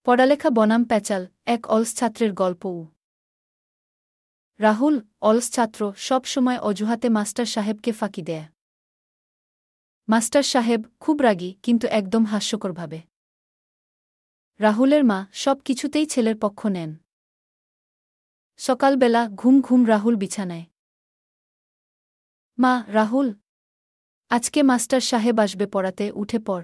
পড়ালেখা বনাম প্যাচাল, এক অলস ছাত্রের গল্পও। রাহুল, অলস ছাত্র, সব সময় অজুহাতে মাস্টার সাহেবকে ফাঁকি দেয়। মাস্টার সাহেব খুব রাগী, কিন্তু একদম হাস্যকরভাবে। রাহুলের মা সব কিছুতেই ছেলের পক্ষ নেন। সকালবেলা ঘুম ঘুম রাহুল বিছানায়। মা, রাহুল, আজকে মাস্টার সাহেব আসবে পড়াতে, উঠে পড়।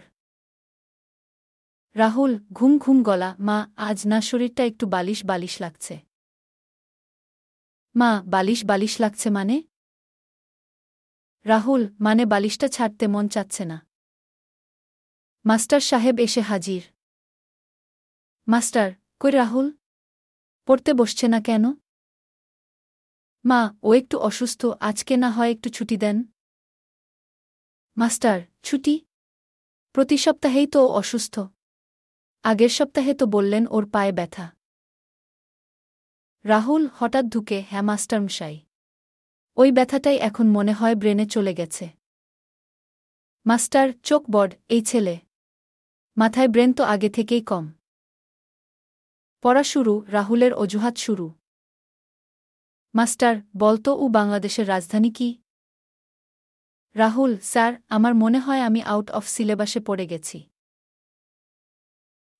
রাহুল ঘুম ঘুম গলা, মা, আজ না, শরীরটা একটু বালিশ বালিশ লাগছে। মা, বালিশ বালিশ লাগছে মানে? রাহুল, মানে বালিশটা ছাড়তে মন চাচ্ছে না। মাস্টার সাহেব এসে হাজির। মাস্টার, কই রাহুল? পড়তে বসছে না কেন? মা, ও একটু অসুস্থ, আজকে না হয় একটু ছুটি দেন। মাস্টার, ছুটি? প্রতি সপ্তাহেই তো ও অসুস্থ। আগের সপ্তাহে তো বললেন ওর পায়ে ব্যথা। রাহুল হঠাৎ ঢুকে, হ্যাঁ মাস্টারমশাই, ওই ব্যথাটাই এখন মনে হয় ব্রেনে চলে গেছে। মাস্টার চোখ বড়, এই ছেলে মাথায় ব্রেন তো আগে থেকেই কম। পড়া শুরু, রাহুলের অজুহাত শুরু। মাস্টার, বলতো বাংলাদেশের রাজধানী কি? রাহুল, স্যার, আমার মনে হয় আমি আউট অফ সিলেবাসে পড়ে গেছি।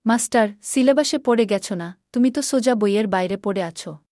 মাস্টার, সিলেবাসে পড়ে গেছ না, তুমি তো সোজা বইয়ের বাইরে পড়ে আছো।